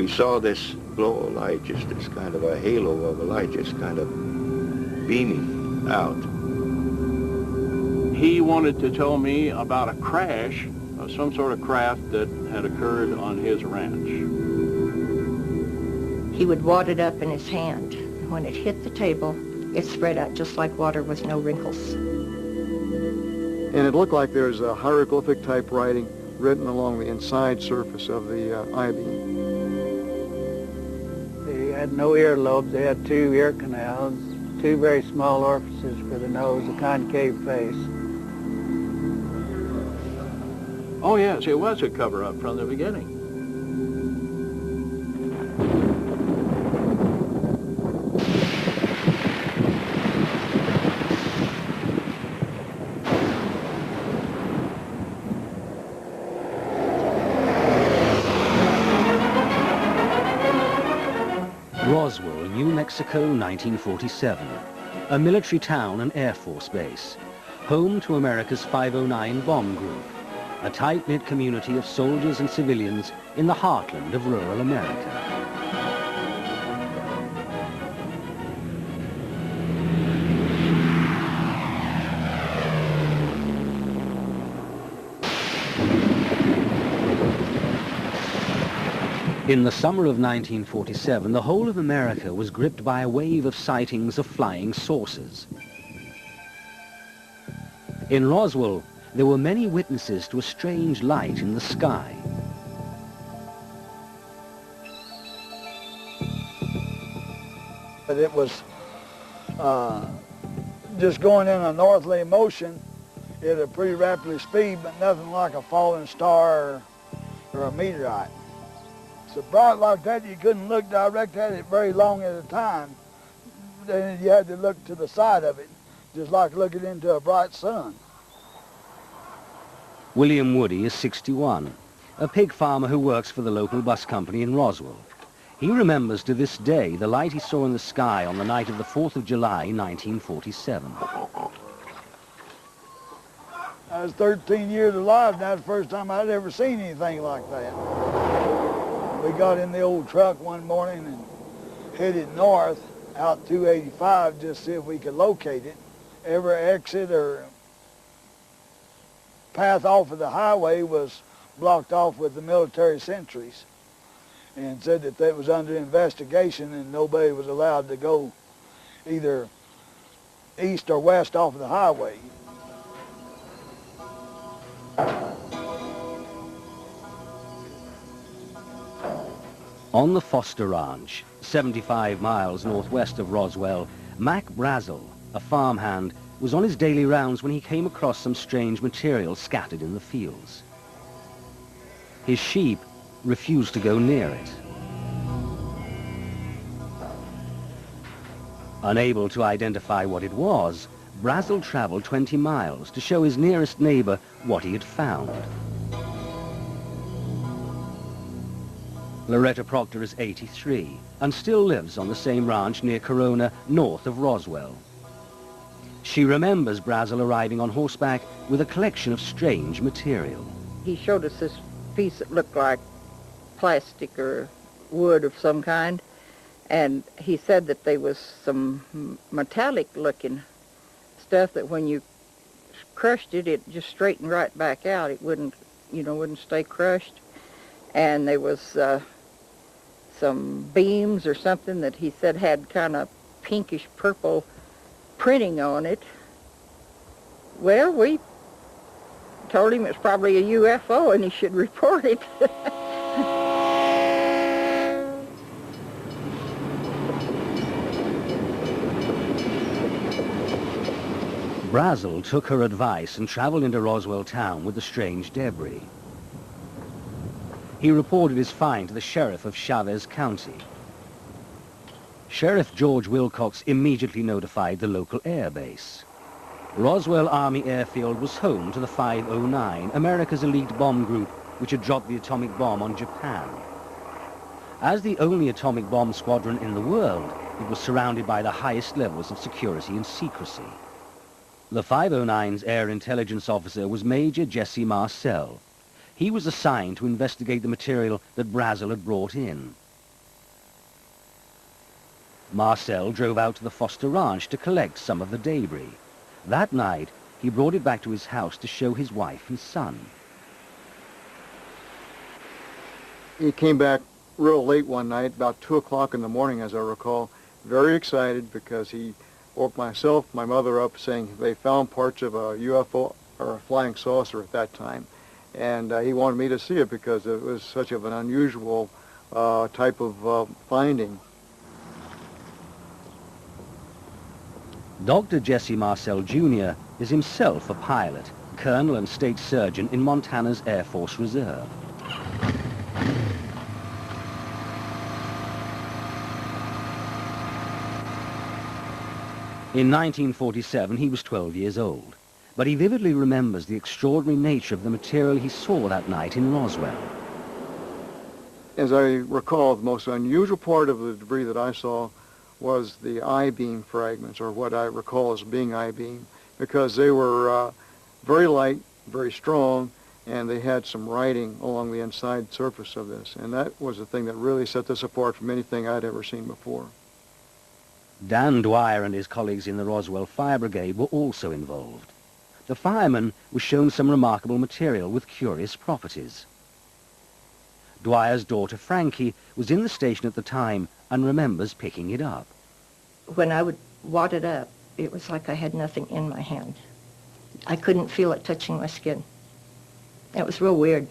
we saw this glow of light, just this kind of a halo of a light, just kind of beaming out. He wanted to tell me about a crash of some sort of craft that had occurred on his ranch. He would wad it up in his hand. When it hit the table, it spread out just like water with no wrinkles. And it looked like there's a hieroglyphic type writing written along the inside surface of the I-beam. They had no earlobes. They had 2 ear canals, 2 very small orifices for the nose, a concave face. Oh yes, it was a cover-up from the beginning. Roswell, New Mexico, 1947. A military town and Air Force base. Home to America's 509 bomb group. A tight-knit community of soldiers and civilians in the heartland of rural America. In the summer of 1947, the whole of America was gripped by a wave of sightings of flying saucers. In Roswell, there were many witnesses to a strange light in the sky. But it was just going in a northerly motion at a pretty rapid speed, but nothing like a falling star or a meteorite. So bright like that, you couldn't look direct at it very long at a time. Then you had to look to the side of it, just like looking into a bright sun. William Woody is 61, a pig farmer who works for the local bus company in Roswell. He remembers to this day the light he saw in the sky on the night of the 4th of July, 1947. I was 13 years alive, and that's the first time I'd ever seen anything like that. We got in the old truck one morning and headed north out 285 just to see if we could locate it. Every exit or path off of the highway was blocked off with the military sentries, and said that that was under investigation and nobody was allowed to go either east or west off of the highway. On the Foster Ranch, 75 miles northwest of Roswell, Mac Brazel, a farmhand, was on his daily rounds when he came across some strange material scattered in the fields. His sheep refused to go near it. Unable to identify what it was, Brazel traveled 20 miles to show his nearest neighbor what he had found. Loretta Proctor is 83 and still lives on the same ranch near Corona, north of Roswell. She remembers Brazel arriving on horseback with a collection of strange material. He showed us this piece that looked like plastic or wood of some kind, and he said that there was some metallic-looking stuff that when you crushed it, it just straightened right back out. It wouldn't stay crushed. And there was some beams or something that he said had kind of pinkish purple printing on it. Well, we told him it's probably a UFO and he should report it. Brazel took her advice and traveled into Roswell town with the strange debris. He reported his find to the sheriff of Chavez County. Sheriff George Wilcox immediately notified the local air base. Roswell Army Airfield was home to the 509, America's elite bomb group, which had dropped the atomic bomb on Japan. As the only atomic bomb squadron in the world, it was surrounded by the highest levels of security and secrecy. The 509's air intelligence officer was Major Jesse Marcel. He was assigned to investigate the material that Brazel had brought in. Marcel drove out to the Foster Ranch to collect some of the debris. That night, he brought it back to his house to show his wife and son. He came back real late one night, about 2 o'clock in the morning, as I recall, very excited because he woke myself, my mother up, saying they found parts of a UFO or a flying saucer at that time. And he wanted me to see it because it was such of an unusual type of finding. Dr. Jesse Marcel Jr. is himself a pilot, colonel and state surgeon in Montana's Air Force Reserve. In 1947, he was 12 years old, but he vividly remembers the extraordinary nature of the material he saw that night in Roswell. As I recall, the most unusual part of the debris that I saw was the I-beam fragments, or what I recall as being I-beam, because they were very light, very strong, and they had some writing along the inside surface of this. And that was the thing that really set this apart from anything I'd ever seen before. Dan Dwyer and his colleagues in the Roswell Fire Brigade were also involved. The fireman was shown some remarkable material with curious properties. Dwyer's daughter Frankie was in the station at the time and remembers picking it up. When I would wad it up, it was like I had nothing in my hand. I couldn't feel it touching my skin. It was real weird.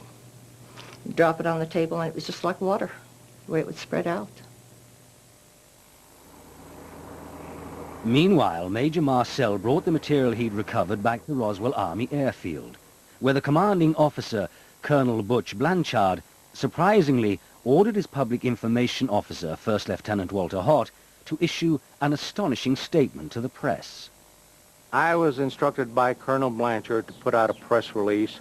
You'd drop it on the table and it was just like water, the way it would spread out. Meanwhile, Major Marcel brought the material he'd recovered back to Roswell Army Airfield, where the commanding officer, Colonel Butch Blanchard, surprisingly ordered his public information officer, First Lieutenant Walter Hott, to issue an astonishing statement to the press. I was instructed by Colonel Blanchard to put out a press release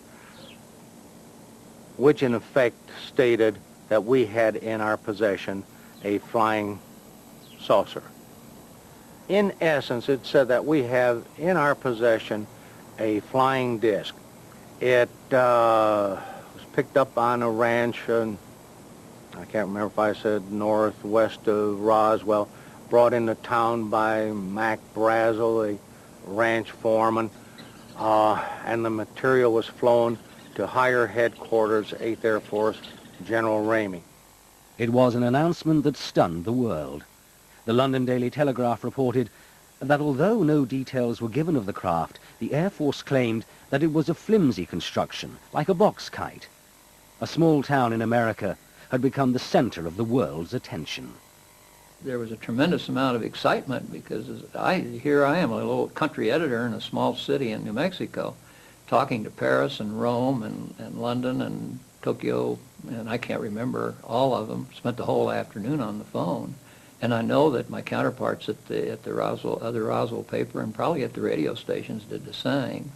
which in effect stated that we had in our possession a flying saucer. In essence, it said that we have in our possession a flying disc. It was picked up on a ranch, and I can't remember if I said northwest of Roswell, brought into town by Mac Brazel, a ranch foreman, and the material was flown to higher headquarters, 8th Air Force, General Ramey. It was an announcement that stunned the world. The London Daily Telegraph reported that although no details were given of the craft, the Air Force claimed that it was a flimsy construction, like a box kite. A small town in America had become the center of the world's attention. There was a tremendous amount of excitement because here I am, a little country editor in a small city in New Mexico, talking to Paris and Rome and London and Tokyo, and I can't remember all of them, spent the whole afternoon on the phone. And I know that my counterparts at the Roswell paper and probably at the radio stations did the same.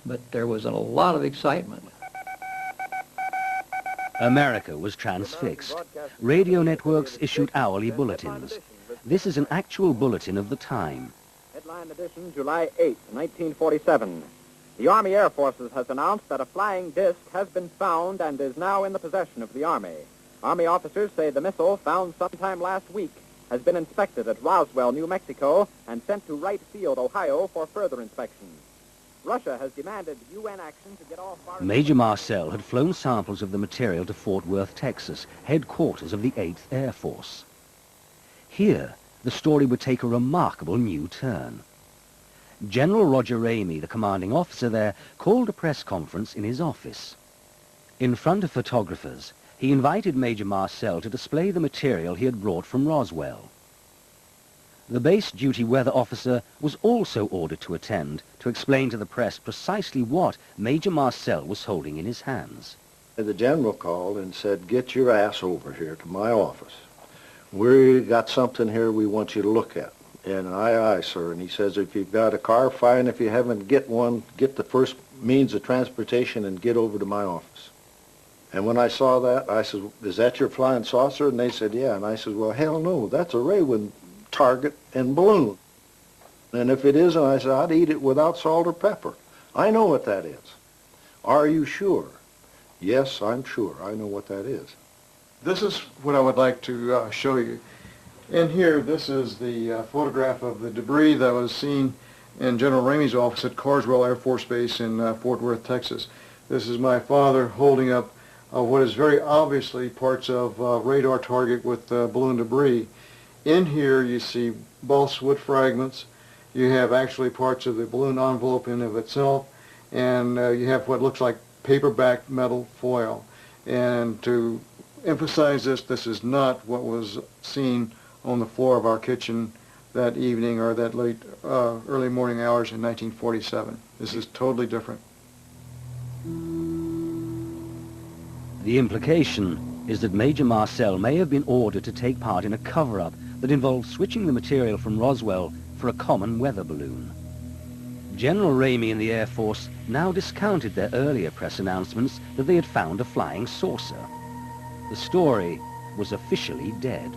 But there was a lot of excitement. America was transfixed. Radio networks issued hourly bulletins. This is an actual bulletin of the time. Headline edition, July 8, 1947. The Army Air Forces has announced that a flying disc has been found and is now in the possession of the Army. Army officers say the missile, found sometime last week, has been inspected at Roswell, New Mexico, and sent to Wright Field, Ohio, for further inspection. Russia has demanded UN action to get all foreign... Major Marcel had flown samples of the material to Fort Worth, Texas, headquarters of the 8th Air Force. Here, the story would take a remarkable new turn. General Roger Ramey, the commanding officer there, called a press conference in his office. In front of photographers, he invited Major Marcel to display the material he had brought from Roswell. The base duty weather officer was also ordered to attend to explain to the press precisely what Major Marcel was holding in his hands. The general called and said, "Get your ass over here to my office. We got something here we want you to look at." And aye, sir. And he says, "If you've got a car, fine. If you haven't, get one. Get the first means of transportation and get over to my office." And when I saw that, I said, "Is that your flying saucer?" And they said, "Yeah." And I said, "Well, hell no. That's a Raven target and balloon. And if it isn't," I said, "I'd eat it without salt or pepper. I know what that is." "Are you sure?" "Yes, I'm sure. I know what that is." This is what I would like to show you. In here, this is the photograph of the debris that was seen in General Ramey's office at Carswell Air Force Base in Fort Worth, Texas. This is my father holding up what is very obviously parts of radar target with balloon debris. In here you see balsa wood fragments. You have actually parts of the balloon envelope in of itself, and you have what looks like paper-backed metal foil. And to emphasize this, this is not what was seen on the floor of our kitchen that evening or that late early morning hours in 1947. This is totally different. The implication is that Major Marcel may have been ordered to take part in a cover-up that involved switching the material from Roswell for a common weather balloon. General Ramey and the Air Force now discounted their earlier press announcements that they had found a flying saucer. The story was officially dead.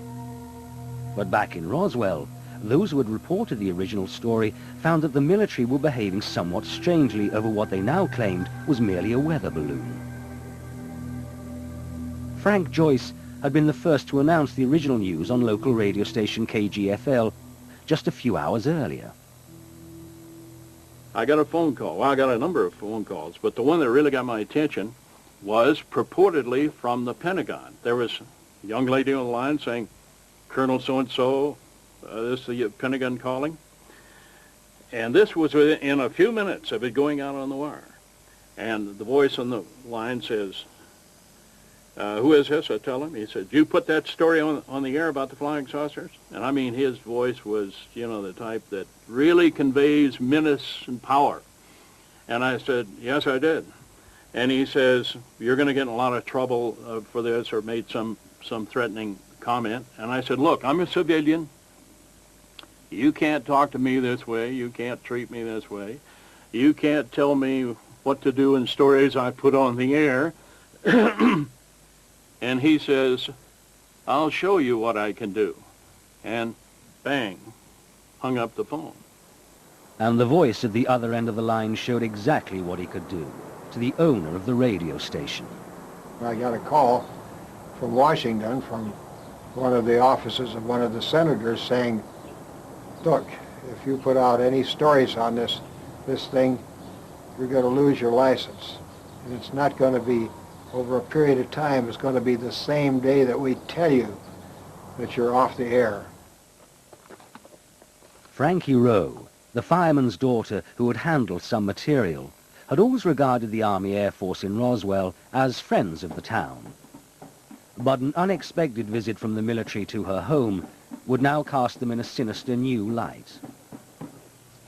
But back in Roswell, those who had reported the original story found that the military were behaving somewhat strangely over what they now claimed was merely a weather balloon. Frank Joyce had been the first to announce the original news on local radio station KGFL just a few hours earlier. I got a phone call. Well, I got a number of phone calls, but the one that really got my attention was purportedly from the Pentagon. There was a young lady on the line saying, Colonel so-and-so, this is the Pentagon calling. And this was within a few minutes of it going out on the wire. And the voice on the line says, who is this? I tell him. He said, you put that story on the air about the flying saucers? And I mean, his voice was, you know, the type that really conveys menace and power. And I said, yes, I did. And he says, you're going to get in a lot of trouble for this, or made some threatening comment. And I said, look, I'm a civilian. You can't talk to me this way. You can't treat me this way. You can't tell me what to do in stories I put on the air. And he says, I'll show you what I can do. And bang, hung up the phone. And the voice at the other end of the line showed exactly what he could do to the owner of the radio station. I got a call from Washington from one of the offices of one of the senators saying, look, if you put out any stories on this thing, you're going to lose your license. And it's not going to be over a period of time. It's going to be the same day that we tell you that you're off the air. Frankie Rowe, the fireman's daughter who had handled some material, had always regarded the Army Air Force in Roswell as friends of the town. But an unexpected visit from the military to her home would now cast them in a sinister new light.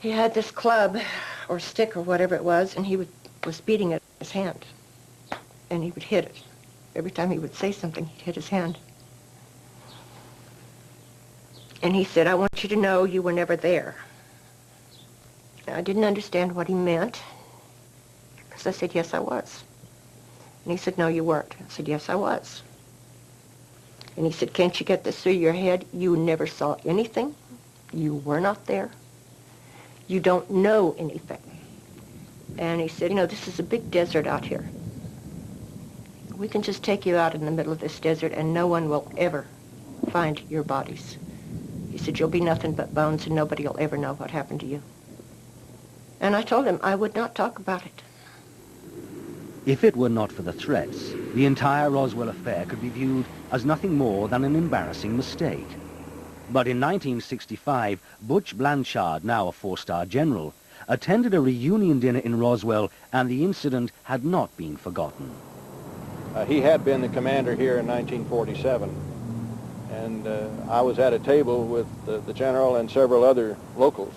He had this club or stick or whatever it was, and he was beating it with his hand. And he would hit it. Every time he would say something, he'd hit his hand. And he said, I want you to know you were never there. I didn't understand what he meant. So I said, yes, I was. And he said, no, you weren't. I said, yes, I was. And he said, can't you get this through your head? You never saw anything. You were not there. You don't know anything. And he said, you know, this is a big desert out here. We can just take you out in the middle of this desert and no one will ever find your bodies. He said, you'll be nothing but bones and nobody will ever know what happened to you. And I told him I would not talk about it. If it were not for the threats, the entire Roswell affair could be viewed as nothing more than an embarrassing mistake. But in 1965, Butch Blanchard, now a four-star general, attended a reunion dinner in Roswell, and the incident had not been forgotten. He had been the commander here in 1947, and I was at a table with the general and several other locals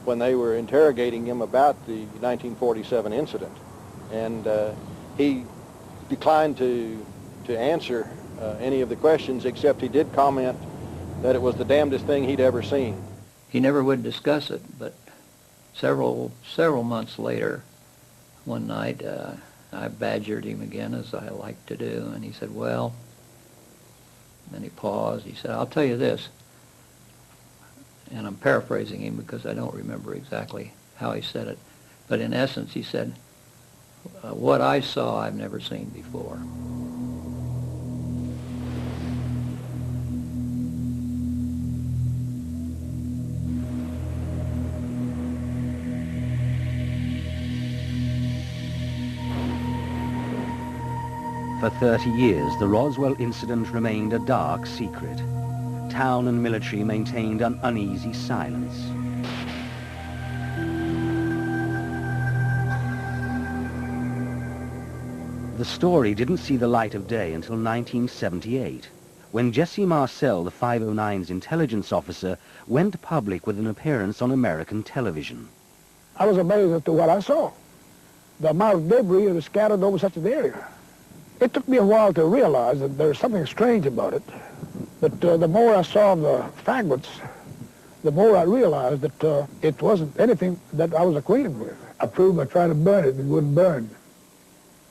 when they were interrogating him about the 1947 incident. And he declined to answer any of the questions, except he did comment that it was the damnedest thing he'd ever seen. He never would discuss it, but several months later, one night, I badgered him again, as I like to do, and he said, well, and then he paused. He said, I'll tell you this, and I'm paraphrasing him because I don't remember exactly how he said it, but in essence he said, what I saw I've never seen before. For 30 years, the Roswell incident remained a dark secret. Town and military maintained an uneasy silence. The story didn't see the light of day until 1978, when Jesse Marcel, the 509's intelligence officer, went public with an appearance on American television. I was amazed as to what I saw. The amount of debris that was scattered over such an area. It took me a while to realize that there's something strange about it. But the more I saw the fragments, the more I realized that it wasn't anything that I was acquainted with. I proved by trying to burn it, it wouldn't burn.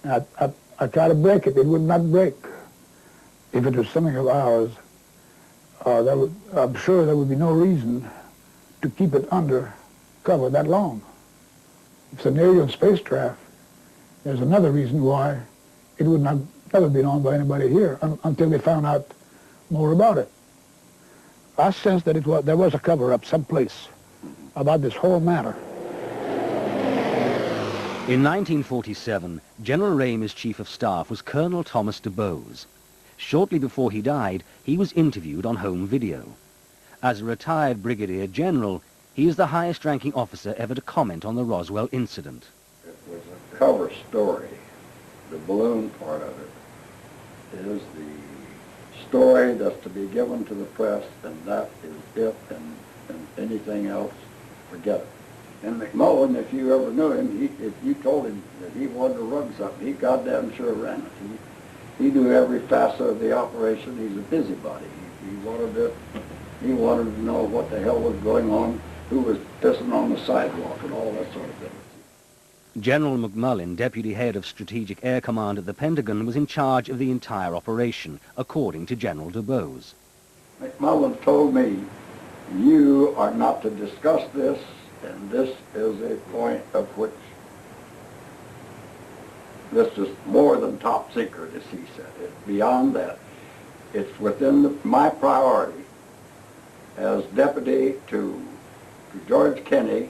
I tried to break it, it would not break. If it was something of ours, I'm sure there would be no reason to keep it under cover that long. If it's an alien spacecraft, there's another reason why it would not never be known by anybody here until they found out more about it. I sensed that there was a cover-up someplace about this whole matter. In 1947, General Ramey's chief of staff was Colonel Thomas DuBose. Shortly before he died, he was interviewed on home video. As a retired brigadier general, he is the highest-ranking officer ever to comment on the Roswell incident. It was a cover story. The balloon part of it is the story that's to be given to the press, and that is it, and anything else, forget it. And McMullen, if you ever knew him, if you told him that he wanted to run something, he goddamn sure ran it. He knew every facet of the operation. He's a busybody. He wanted to know what the hell was going on, who was pissing on the sidewalk, and all that sort of thing. General McMullen, deputy head of Strategic Air Command at the Pentagon, was in charge of the entire operation, according to General DuBose. McMullen told me, you are not to discuss this, and this is a point of which this is more than top secret, as he said. It's beyond that. It's within my priority as deputy to George Kennedy,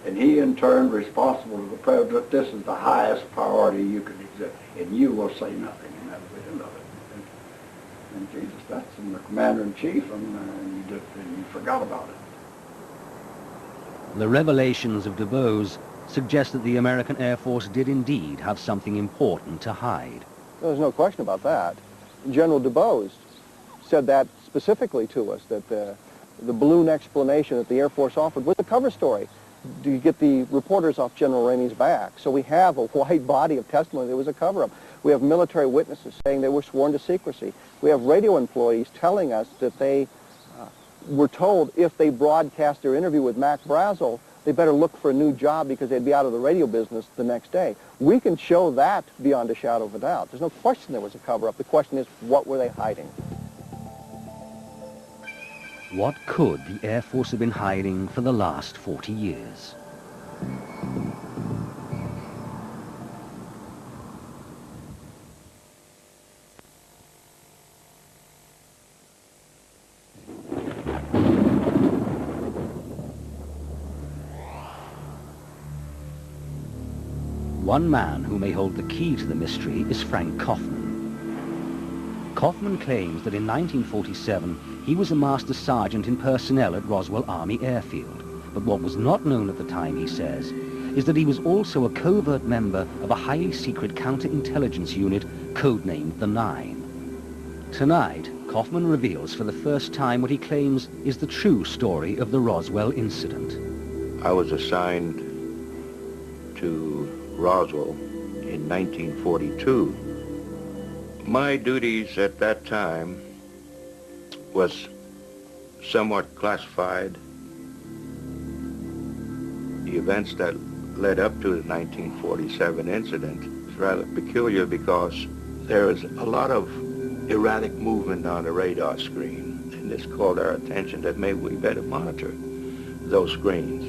and he in turn responsible to the president. This is the highest priority you can exist, and you will say nothing, and that's the end of it. And Jesus, that's from the commander-in-chief, and you forgot about it. The revelations of DuBose suggest that the American Air Force did indeed have something important to hide. There's no question about that. General DuBose said that specifically to us, that the balloon explanation that the Air Force offered was a cover story. Do you get the reporters off General Ramey's back? So we have a wide body of testimony that was a cover-up. We have military witnesses saying they were sworn to secrecy. We have radio employees telling us that they were told if they broadcast their interview with Mac Brazel, they better look for a new job because they'd be out of the radio business the next day. We can show that beyond a shadow of a doubt. There's no question there was a cover-up. The question is, what were they hiding? What could the Air Force have been hiding for the last 40 years? One man who may hold the key to the mystery is Frank Kaufman. Kaufman claims that in 1947 he was a master sergeant in personnel at Roswell Army Airfield. But what was not known at the time, he says, is that he was also a covert member of a highly secret counterintelligence unit codenamed the Nine. Tonight, Kaufman reveals for the first time what he claims is the true story of the Roswell incident. I was assigned to Roswell in 1942. My duties at that time was somewhat classified. The events that led up to the 1947 incident is rather peculiar because there is a lot of erratic movement on the radar screen, and this called our attention that maybe we better monitor those screens.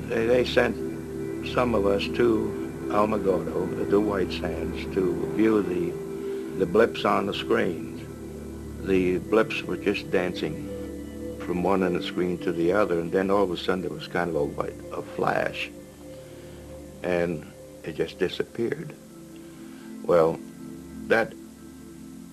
They sent some of us to Alamogordo, the White Sands, to view the blips on the screens. The blips were just dancing from one end of the screen to the other, and then all of a sudden there was kind of a flash, and it just disappeared. Well, that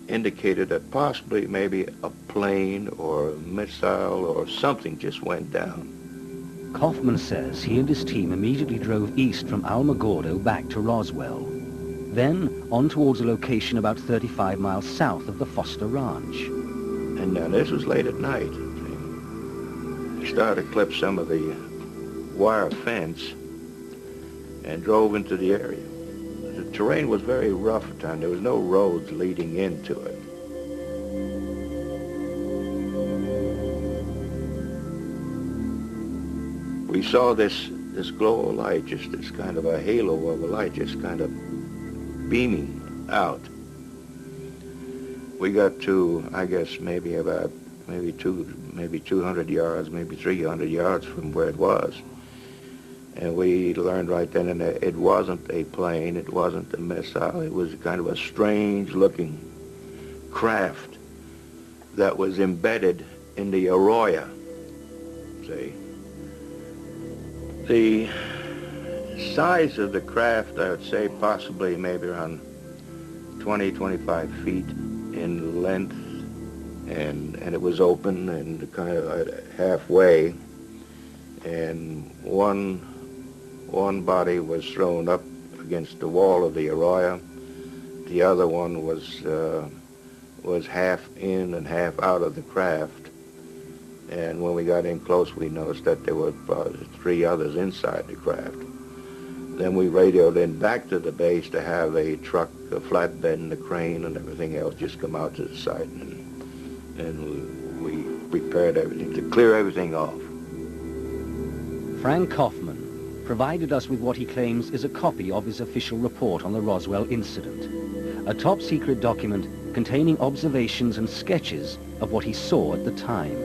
indicated that possibly maybe a plane or a missile or something just went down. Kaufman says he and his team immediately drove east from Alamogordo back to Roswell, then on towards a location about 35 miles south of the Foster Ranch. And now this was late at night. We started to clip some of the wire fence and drove into the area. The terrain was very rough at the time. There was no roads leading into it. We saw this glow of light, just this kind of a halo of a light, just kind of beaming out. We got to, I guess, maybe 200 yards, maybe 300 yards from where it was. And we learned right then and there it wasn't a plane, it wasn't a missile, it was kind of a strange-looking craft that was embedded in the arroyo, see. The size of the craft, I would say possibly maybe around 20, 25 feet in length, and it was open and kind of halfway, and one body was thrown up against the wall of the arroyo. The other one was half in and half out of the craft. And when we got in close, we noticed that there were probably 3 others inside the craft. Then we radioed in back to the base to have a truck, a flatbed, and a crane and everything else just come out to the site, and we prepared everything to clear everything off. Frank Kaufman provided us with what he claims is a copy of his official report on the Roswell incident, a top-secret document containing observations and sketches of what he saw at the time.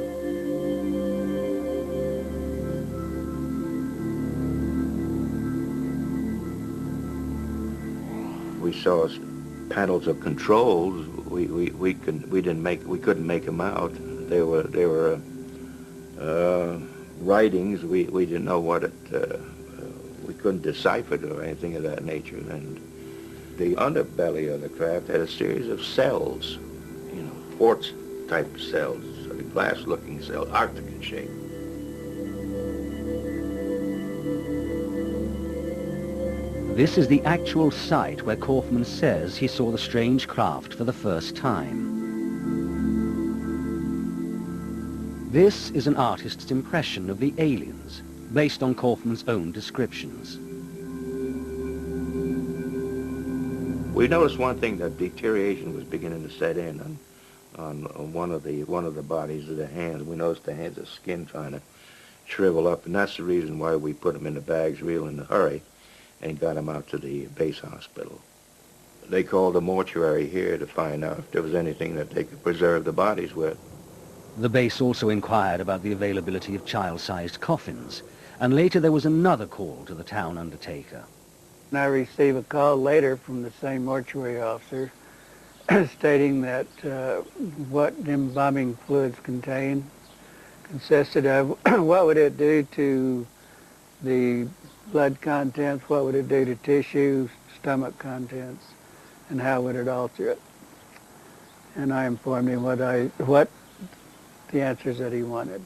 We saw panels of controls. We couldn't make them out. They were writings. We didn't know what it. We couldn't decipher it or anything of that nature. And the underbelly of the craft had a series of cells, quartz-type cells, sort of glass-looking cells, Arctic in shape. This is the actual site where Kaufman says he saw the strange craft for the first time. This is an artist's impression of the aliens, based on Kaufman's own descriptions. We noticed one thing, that deterioration was beginning to set in on one of the bodies of the hands. We noticed the hands of skin trying to shrivel up, and that's the reason why we put them in the bags real in a hurry and got them out to the base hospital. They called the mortuary here to find out if there was anything that they could preserve the bodies with. The base also inquired about the availability of child-sized coffins, and later there was another call to the town undertaker. And I received a call later from the same mortuary officer stating that what embalming fluids contained consisted of what would it do to the blood contents, what would it do to tissue, stomach contents, and how would it alter it. And I informed him what the answers that he wanted.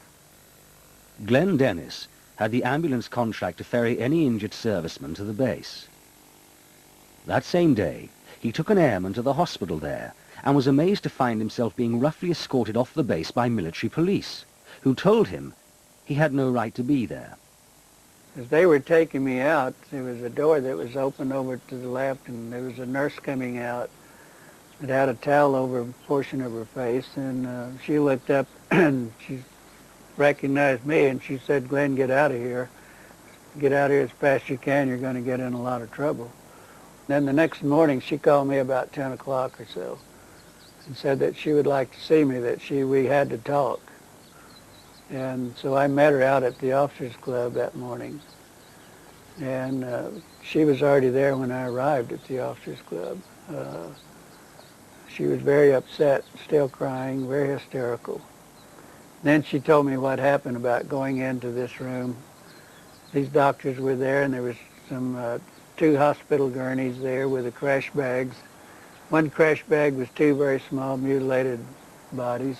Glenn Dennis had the ambulance contract to ferry any injured servicemen to the base. That same day, he took an airman to the hospital there and was amazed to find himself being roughly escorted off the base by military police, who told him he had no right to be there. As they were taking me out, there was a door that was open over to the left, and there was a nurse coming out that had a towel over a portion of her face, and she looked up and she recognized me, and she said, "Glenn, get out of here. Get out of here as fast as you can. You're going to get in a lot of trouble." Then the next morning, she called me about 10 o'clock or so and said that she would like to see me, that we had to talk. And so I met her out at the Officers Club that morning. And she was already there when I arrived at the Officers Club. She was very upset, still crying, very hysterical. Then she told me what happened about going into this room. These doctors were there, and there was some 2 hospital gurneys there with the crash bags One crash bag was 2 very small mutilated bodies.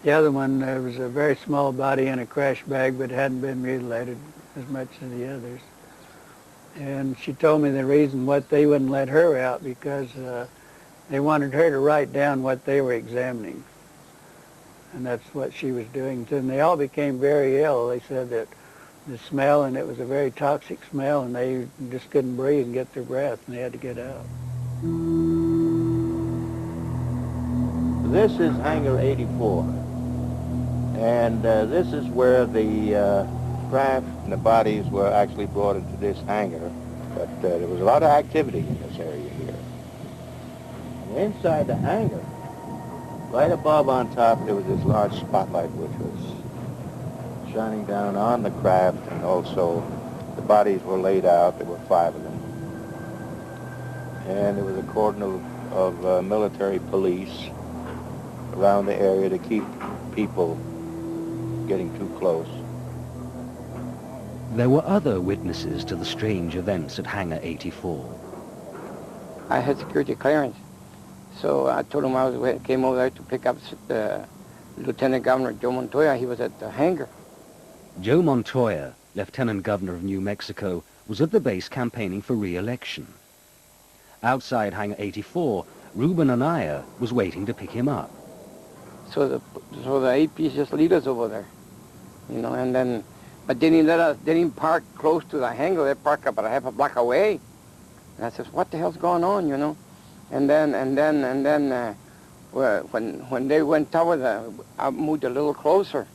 The other one, there was a very small body in a crash bag, but hadn't been mutilated as much as the others. And she told me the reason what they wouldn't let her out because they wanted her to write down what they were examining. And that's what she was doing. And they all became very ill. They said that the smell, and it was a very toxic smell, and they just couldn't breathe and get their breath, and they had to get out. This is Hangar 84, and this is where the craft And the bodies were actually brought into this hangar, but there was a lot of activity in this area here. And inside the hangar, right above on top, there was this large spotlight which was shining down on the craft, and also the bodies were laid out. There were 5 of them. And there was a cordon of military police around the area to keep people getting too close. There were other witnesses to the strange events at Hangar 84. I had security clearance, so I told him I came over there to pick up Lieutenant Governor Joe Montoya. He was at the hangar. Joe Montoya, Lieutenant Governor of New Mexico, was at the base campaigning for re-election. Outside Hangar 84, Ruben Anaya was waiting to pick him up. So the APs just lead us over there, you know, and then, but they didn't park close to the hangar. They parked about a half a block away. And I said, what the hell's going on, you know? And then, when they went toward I moved a little closer,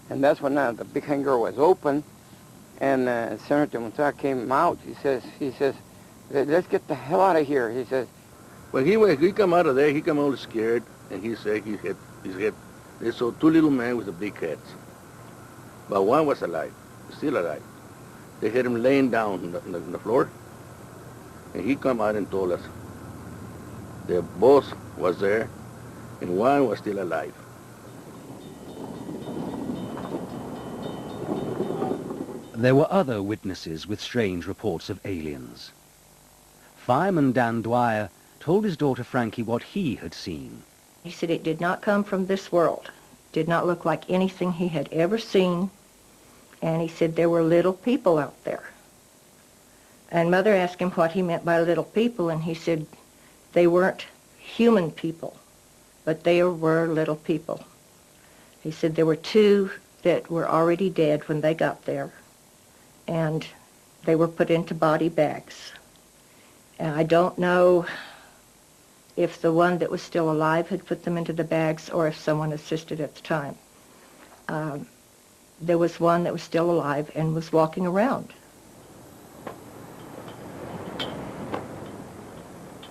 and that's when the big hangar was open, and Senator Montoya came out. He says, let's get the hell out of here. He says, When he come out of there, he come all scared, and he said he hit. They saw 2 little men with the big heads. But one was alive, still alive. They had him laying down on the floor, and he come out and told us their boss was there, and one was still alive. There were other witnesses with strange reports of aliens. Fireman Dan Dwyer told his daughter Frankie what he had seen. He said it did not come from this world. Did not look like anything he had ever seen. And he said there were little people out there. And Mother asked him what he meant by little people, and he said they weren't human people, but they were little people. He said there were 2 that were already dead when they got there, and they were put into body bags. And I don't know if the one that was still alive had put them into the bags or if someone assisted at the time. There was one that was still alive and was walking around.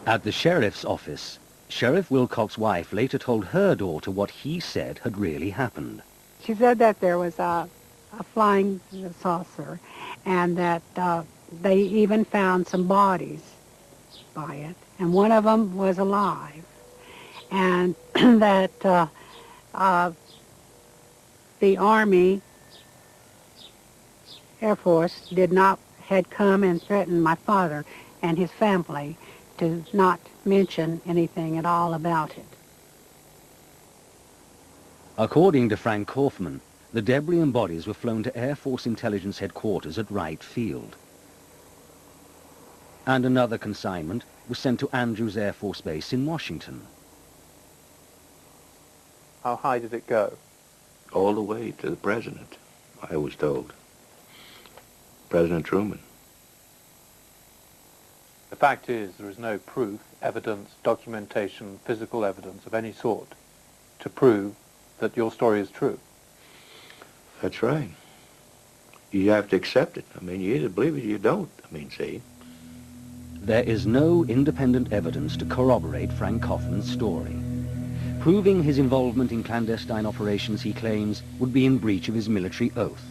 At the sheriff's office, Sheriff Wilcox's wife later told her daughter what he said had really happened. She said that there was a flying saucer and that they even found some bodies by it, and one of them was alive, and that the Army, Air Force had come and threatened my father and his family to not mention anything at all about it. According to Frank Kaufman, the debris and bodies were flown to Air Force Intelligence Headquarters at Wright Field. And another consignment was sent to Andrews Air Force Base in Washington. How high did it go? All the way to the president, I was told. President Truman. The fact is there is no proof, evidence, documentation, physical evidence of any sort to prove that your story is true. That's right. You have to accept it. I mean, you either believe it or you don't. I mean, see? There is no independent evidence to corroborate Frank Kaufman's story. Proving his involvement in clandestine operations, he claims, would be in breach of his military oath.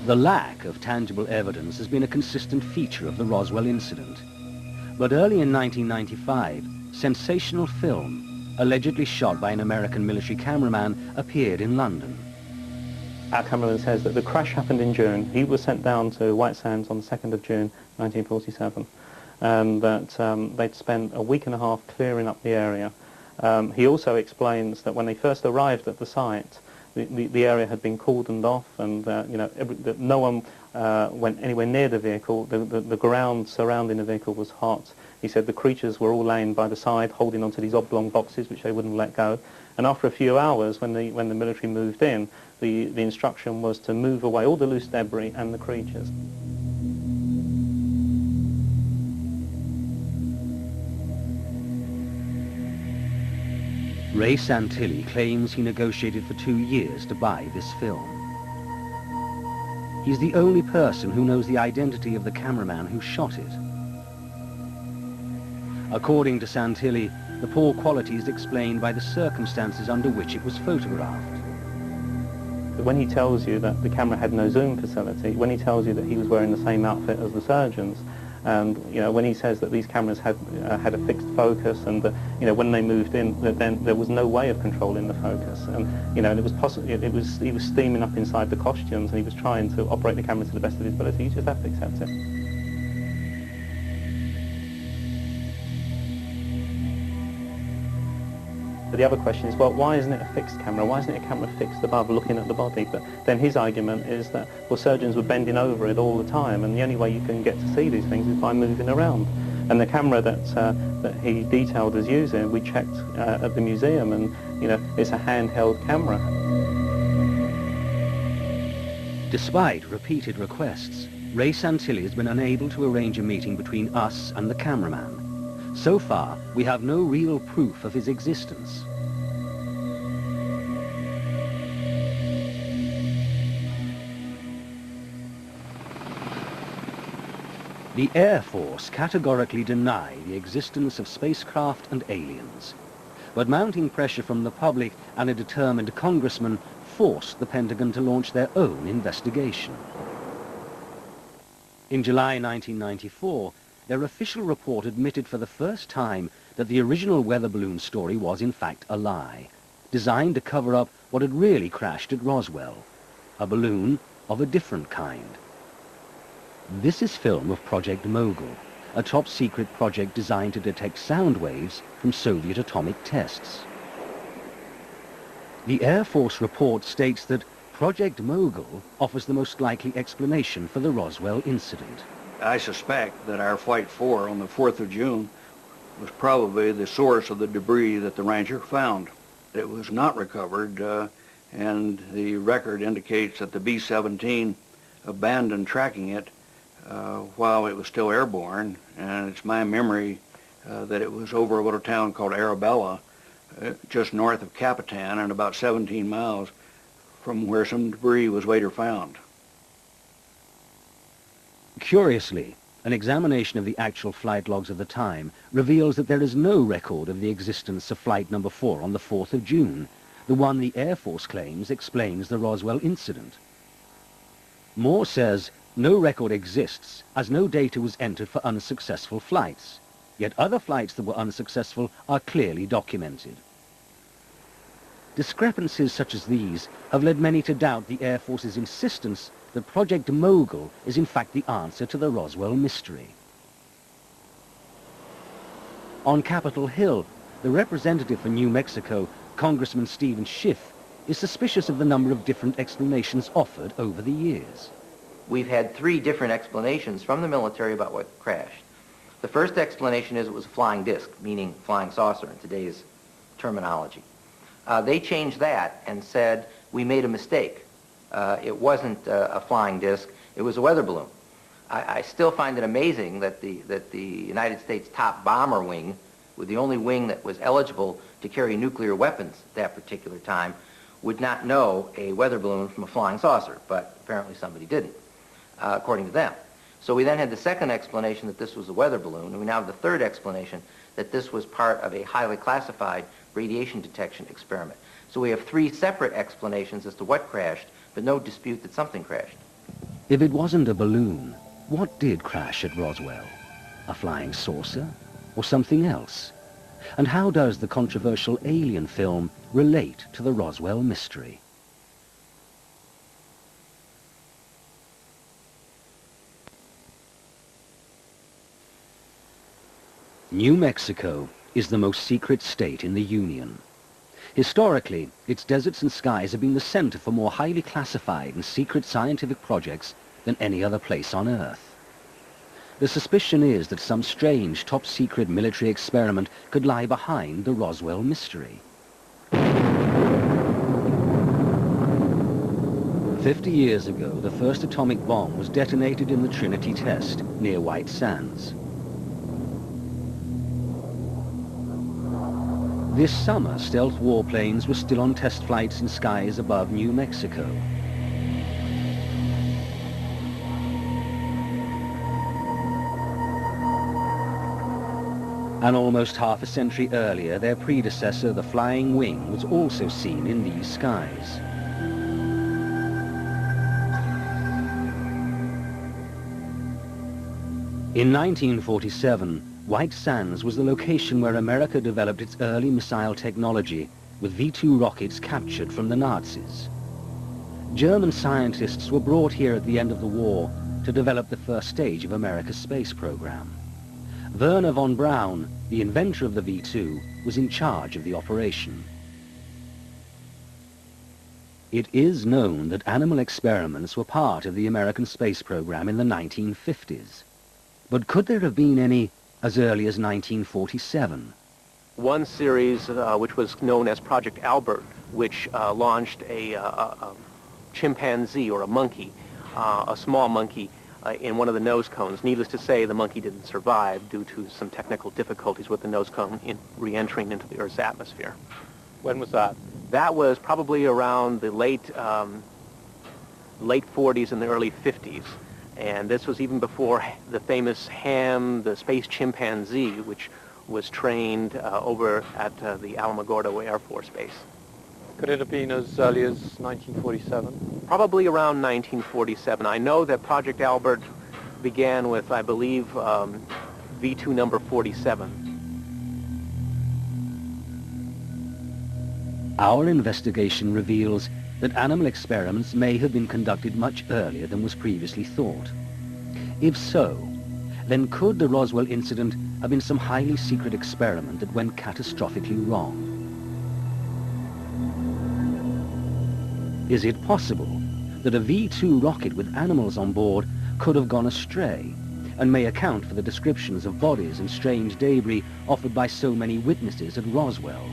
The lack of tangible evidence has been a consistent feature of the Roswell incident. But early in 1995, sensational film, allegedly shot by an American military cameraman, appeared in London. our cameraman says that the crash happened in June. He was sent down to White Sands on the 2nd of June, 1947, and that they'd spent a week and a half clearing up the area. He also explains that when they first arrived at the site, the area had been cordoned off, and that no one went anywhere near the vehicle. The ground surrounding the vehicle was hot. He said the creatures were all laying by the side, holding onto these oblong boxes, which they wouldn't let go. And after a few hours, when the military moved in, the instruction was to move away all the loose debris and the creatures. Ray Santilli claims he negotiated for 2 years to buy this film. He's the only person who knows the identity of the cameraman who shot it. According to Santilli, the poor quality is explained by the circumstances under which it was photographed. When he tells you that the camera had no zoom facility, when he tells you that he was wearing the same outfit as the surgeons, and when he says that these cameras had a fixed focus, and that when they moved in, then there was no way of controlling the focus, and and it was possible. He was steaming up inside the costumes, and he was trying to operate the camera to the best of his ability. You just have to accept it. But the other question is, well, why isn't it a fixed camera? Why isn't it a camera fixed above looking at the body? But then his argument is that, well, surgeons were bending over it all the time, and the only way you can get to see these things is by moving around. And the camera that he detailed as using, we checked at the museum, and it's a handheld camera. Despite repeated requests, Ray Santilli has been unable to arrange a meeting between us and the cameraman. So far, we have no real proof of his existence. The Air Force categorically deny the existence of spacecraft and aliens. But mounting pressure from the public and a determined congressman forced the Pentagon to launch their own investigation. In July 1994, their official report admitted for the first time that the original weather balloon story was in fact a lie, designed to cover up what had really crashed at Roswell, a balloon of a different kind. This is film of Project Mogul, a top-secret project designed to detect sound waves from Soviet atomic tests. The Air Force report states that Project Mogul offers the most likely explanation for the Roswell incident. I suspect that our Flight 4 on the 4th of June was probably the source of the debris that the Ranger found. It was not recovered, and the record indicates that the B-17 abandoned tracking it while it was still airborne, and it's my memory that it was over a little town called Arabella, just north of Capitan and about 17 miles from where some debris was later found. Curiously, an examination of the actual flight logs of the time reveals that there is no record of the existence of Flight Number 4 on the 4th of June, the one the Air Force claims explains the Roswell incident. Moore says no record exists as no data was entered for unsuccessful flights, yet other flights that were unsuccessful are clearly documented. Discrepancies such as these have led many to doubt the Air Force's insistence that Project Mogul is in fact the answer to the Roswell mystery. On Capitol Hill, the representative for New Mexico, Congressman Stephen Schiff, is suspicious of the number of different explanations offered over the years. We've had 3 different explanations from the military about what crashed. The first explanation is it was a flying disc, meaning flying saucer in today's terminology. They changed that and said we made a mistake. It wasn't a flying disc, it was a weather balloon. I still find it amazing that the United States top bomber wing, with the only wing that was eligible to carry nuclear weapons at that particular time, would not know a weather balloon from a flying saucer, but apparently somebody didn't, according to them. So we then had the second explanation that this was a weather balloon, and we now have the third explanation that this was part of a highly classified radiation detection experiment. So we have 3 separate explanations as to what crashed, but no dispute that something crashed. If it wasn't a balloon, what did crash at Roswell? A flying saucer or something else? And how does the controversial Alien film relate to the Roswell mystery? New Mexico is the most secret state in the Union. Historically, its deserts and skies have been the center for more highly classified and secret scientific projects than any other place on Earth. The suspicion is that some strange, top-secret military experiment could lie behind the Roswell mystery. 50 years ago, the first atomic bomb was detonated in the Trinity test near White Sands. This summer, stealth warplanes were still on test flights in skies above New Mexico. And almost half a century earlier, their predecessor, the Flying Wing, was also seen in these skies. In 1947, White Sands was the location where America developed its early missile technology, with V-2 rockets captured from the Nazis. German scientists were brought here at the end of the war to develop the first stage of America's space program. Werner von Braun, the inventor of the V-2, was in charge of the operation. It is known that animal experiments were part of the American space program in the 1950s. But could there have been any as early as 1947? One series, which was known as Project Albert, which launched a chimpanzee or a monkey, a small monkey, in one of the nose cones. Needless to say, the monkey didn't survive due to some technical difficulties with the nose cone in re-entering into the Earth's atmosphere. When was that? That was probably around the late 40s and the early 50s. And this was even before the famous Ham, the space chimpanzee, which was trained over at the Alamogordo Air Force Base. Could it have been as early as 1947? Probably around 1947. I know that Project Albert began with, I believe, V2 number 47. Our investigation reveals that animal experiments may have been conducted much earlier than was previously thought. If so, then could the Roswell incident have been some highly secret experiment that went catastrophically wrong? Is it possible that a V-2 rocket with animals on board could have gone astray and may account for the descriptions of bodies and strange debris offered by so many witnesses at Roswell?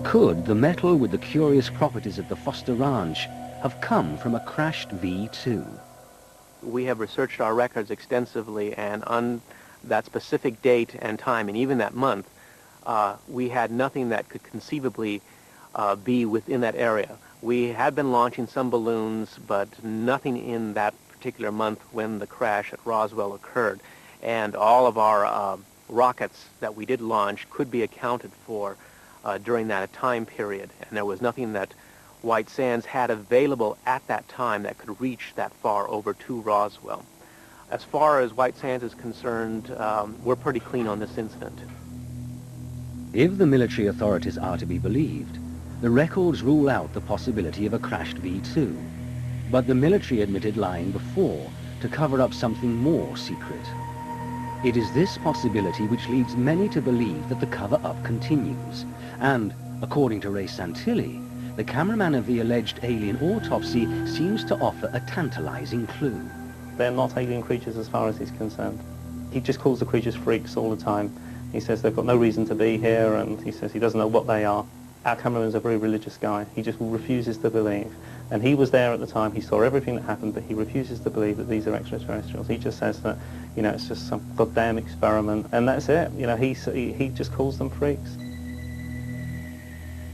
Could the metal with the curious properties at the Foster Ranch have come from a crashed V-2? We have researched our records extensively, and on that specific date and time, and even that month, we had nothing that could conceivably be within that area. We had been launching some balloons, but nothing in that particular month when the crash at Roswell occurred. And all of our rockets that we did launch could be accounted for during that time period, and there was nothing that White Sands had available at that time that could reach that far over to Roswell. As far as White Sands is concerned, we're pretty clean on this incident. If the military authorities are to be believed, the records rule out the possibility of a crashed V-2, but the military admitted lying before to cover up something more secret. It is this possibility which leads many to believe that the cover-up continues. And, according to Ray Santilli, the cameraman of the alleged alien autopsy seems to offer a tantalizing clue. They're not alien creatures as far as he's concerned. He just calls the creatures freaks all the time. He says they've got no reason to be here, and he says he doesn't know what they are. Our cameraman's a very religious guy. He just refuses to believe. And he was there at the time. He saw everything that happened, but he refuses to believe that these are extraterrestrials. He just says that, you know, it's just some goddamn experiment, and that's it. You know, he just calls them freaks.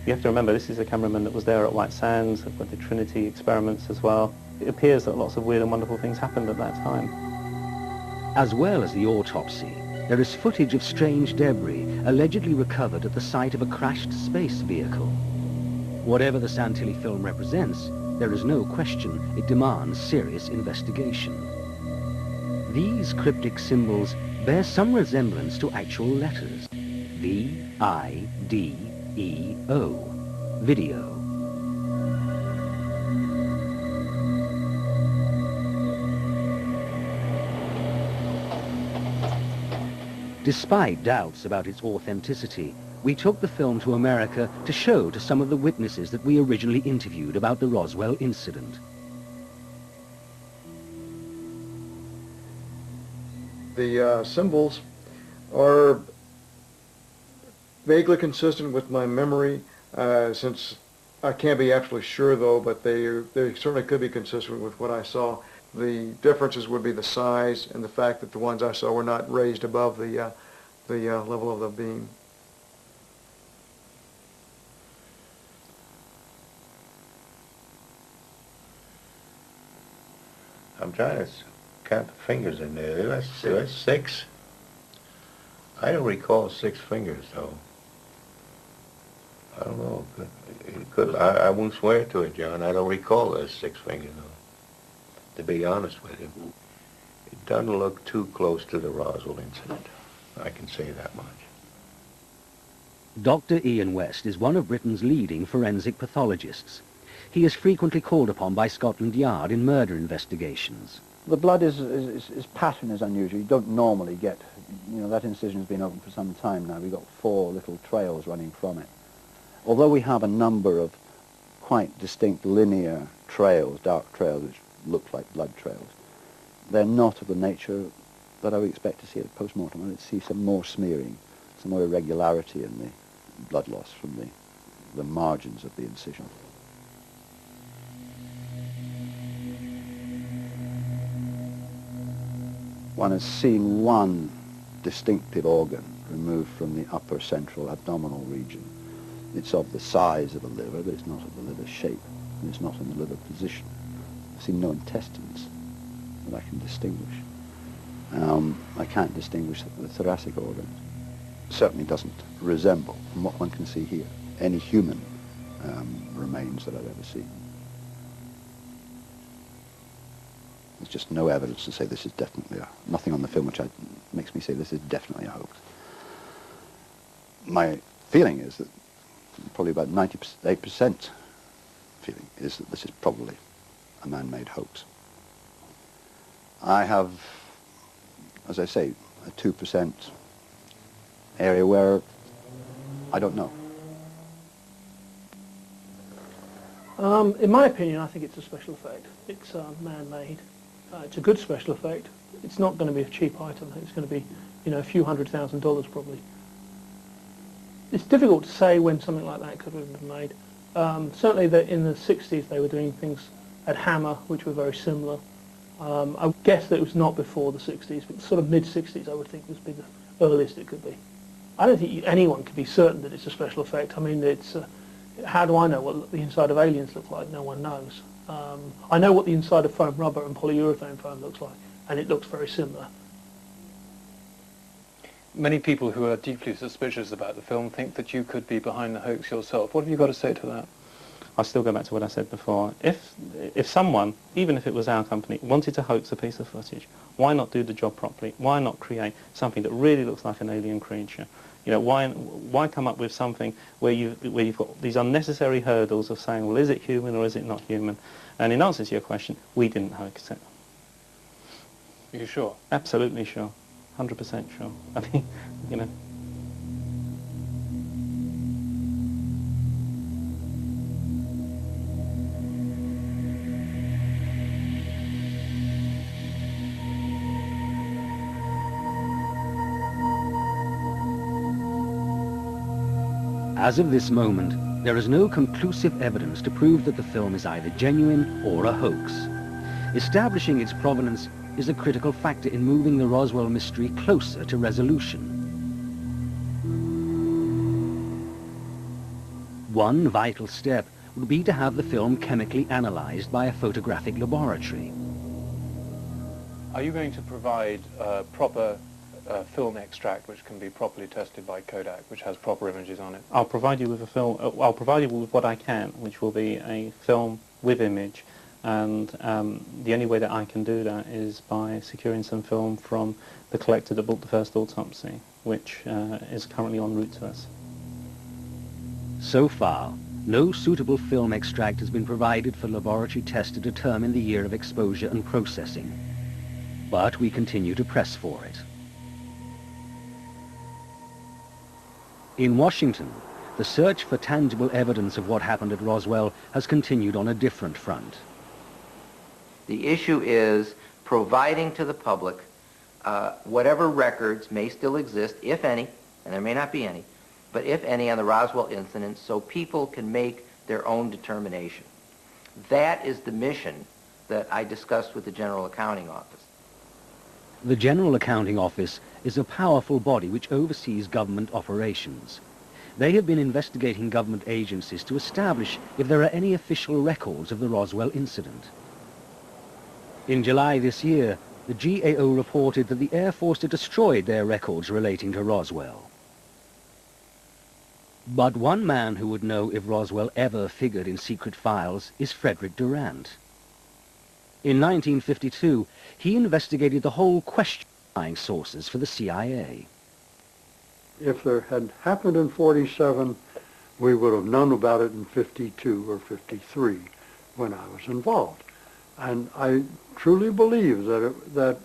You have to remember, this is a cameraman that was there at White Sands with the Trinity experiments as well. It appears that lots of weird and wonderful things happened at that time. As well as the autopsy, there is footage of strange debris allegedly recovered at the site of a crashed space vehicle. Whatever the Santilli film represents, there is no question it demands serious investigation. These cryptic symbols bear some resemblance to actual letters. V-I-D-E-O. Video. Despite doubts about its authenticity, we took the film to America to show to some of the witnesses that we originally interviewed about the Roswell incident. The symbols are vaguely consistent with my memory, since I can't be absolutely sure though, but they certainly could be consistent with what I saw. The differences would be the size and the fact that the ones I saw were not raised above the level of the beam. I'm trying to count the fingers in there. That's 6. I don't recall 6 fingers, though. I don't know. It could. I won't swear to it, John. I don't recall those 6 fingers, though, to be honest with you. It doesn't look too close to the Roswell incident. I can say that much. Dr. Ian West is one of Britain's leading forensic pathologists. He is frequently called upon by Scotland Yard in murder investigations. The blood pattern is unusual. You don't normally get, that incision's been open for some time now. We've got 4 little trails running from it. Although we have a number of quite distinct linear trails, dark trails, which look like blood trails, they're not of the nature that I would expect to see at post-mortem. I would see some more smearing, some more irregularity in the blood loss from the margins of the incision. One has seen one distinctive organ removed from the upper central abdominal region. It's of the size of a liver, but it's not of the liver shape, and it's not in the liver position. I've seen no intestines that I can distinguish. I can't distinguish the thoracic organs. It certainly doesn't resemble, from what one can see here, any human remains that I've ever seen. There's just no evidence to say this is definitely nothing on the film which makes me say this is definitely a hoax. My feeling is that probably about 98% feeling is that this is probably a man-made hoax. I have, as I say, a 2% area where I don't know. In my opinion, I think it's a special effect. It's man-made. It's a good special effect. It's not going to be a cheap item. It's going to be, a few $100,000 probably. It's difficult to say when something like that could have been made. Certainly in the 60s they were doing things at Hammer, which were very similar. I would guess that it was not before the 60s, but sort of mid-60s I would think would be the earliest it could be. I don't think anyone could be certain that it's a special effect. I mean, how do I know what the inside of aliens look like? No one knows. I know what the inside of foam rubber and polyurethane foam looks like, and it looks very similar. Many people who are deeply suspicious about the film think that you could be behind the hoax yourself. What have you got to say to that? I'll still go back to what I said before. If someone, even if it was our company, wanted to hoax a piece of footage, why not do the job properly? Why not create something that really looks like an alien creature? Why come up with something where you've got these unnecessary hurdles of saying, well, is it human or is it not human? And in answer to your question, we didn't hoax it. Are you sure? Absolutely sure. 100% sure. I mean, As of this moment, there is no conclusive evidence to prove that the film is either genuine or a hoax. Establishing its provenance is a critical factor in moving the Roswell mystery closer to resolution. One vital step would be to have the film chemically analyzed by a photographic laboratory. Are you going to provide proper film extract which can be properly tested by Kodak, which has proper images on it? I'll provide you with a film. I'll provide you with what I can, which will be a film with image, and the only way that I can do that is by securing some film from the collector that bought the first autopsy, which is currently en route to us. So far, no suitable film extract has been provided for laboratory tests to determine the year of exposure and processing. But we continue to press for it. In Washington, the search for tangible evidence of what happened at Roswell has continued on a different front. The issue is providing to the public whatever records may still exist, if any, and there may not be any, but if any on the Roswell incident, so people can make their own determination. That is the mission that I discussed with the General Accounting Office. The General Accounting Office is a powerful body which oversees government operations. They have been investigating government agencies to establish if there are any official records of the Roswell incident. In July this year, the GAO reported that the Air Force had destroyed their records relating to Roswell. But one man who would know if Roswell ever figured in secret files is Frederick Durant. In 1952, he investigated the whole question of flying saucers for the CIA. If there had happened in 47, we would have known about it in 52 or 53 when I was involved. And I truly believe that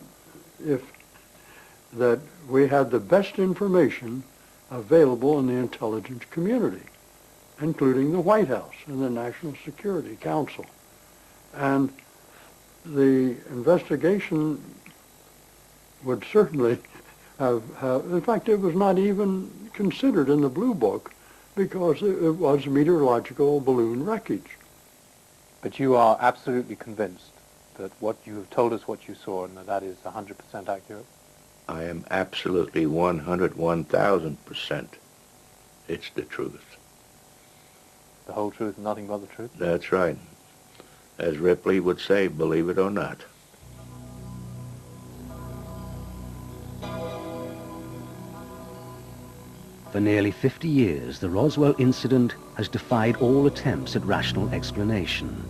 we had the best information available in the intelligence community, including the White House and the National Security Council. And the investigation would certainly have, in fact, it was not even considered in the Blue Book because it was meteorological balloon wreckage. But you are absolutely convinced that what you have told us what you saw and that is 100% accurate? I am absolutely 101,000%. It's the truth. The whole truth and nothing but the truth? That's right. As Ripley would say, believe it or not. For nearly 50 years, the Roswell incident has defied all attempts at rational explanation.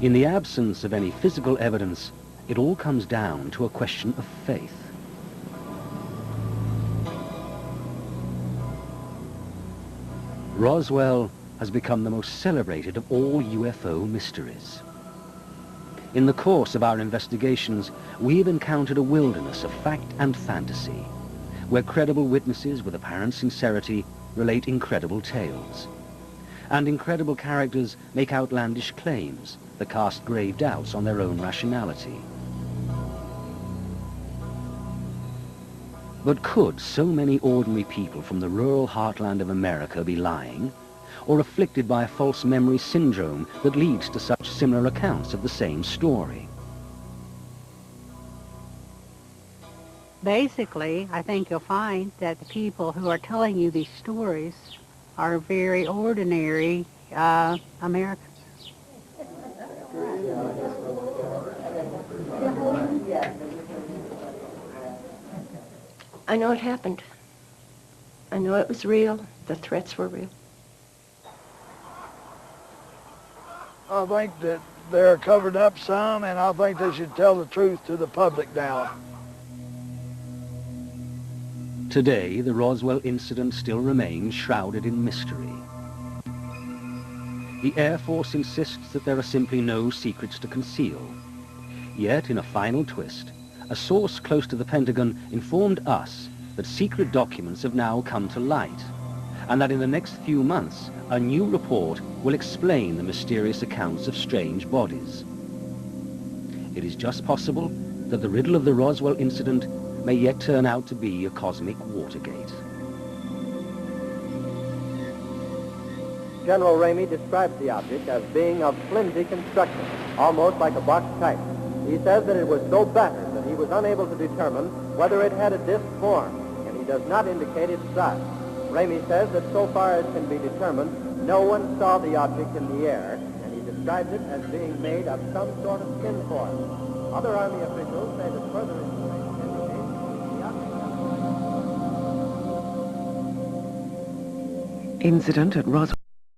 In the absence of any physical evidence, it all comes down to a question of faith. Roswell has become the most celebrated of all UFO mysteries. In the course of our investigations, we have encountered a wilderness of fact and fantasy, where credible witnesses with apparent sincerity relate incredible tales, and incredible characters make outlandish claims that cast grave doubts on their own rationality. But could so many ordinary people from the rural heartland of America be lying, or afflicted by a false memory syndrome that leads to such similar accounts of the same story? Basically, I think you'll find that the people who are telling you these stories are very ordinary Americans. I know it happened. I know it was real. The threats were real. I think that they're covered up some, and I think they should tell the truth to the public now. Today, the Roswell incident still remains shrouded in mystery. The Air Force insists that there are simply no secrets to conceal. Yet, in a final twist, a source close to the Pentagon informed us that secret documents have now come to light, and that in the next few months, a new report will explain the mysterious accounts of strange bodies. It is just possible that the riddle of the Roswell incident may yet turn out to be a cosmic Watergate. General Ramey describes the object as being of flimsy construction, almost like a box type. He says that it was so battered that he was unable to determine whether it had a disc form, and he does not indicate its size. Ramey says that so far as can be determined, no one saw the object in the air, and he describes it as being made of some sort of tin foil. Other Army officials say that further information indicates the object... Incident at Roswell.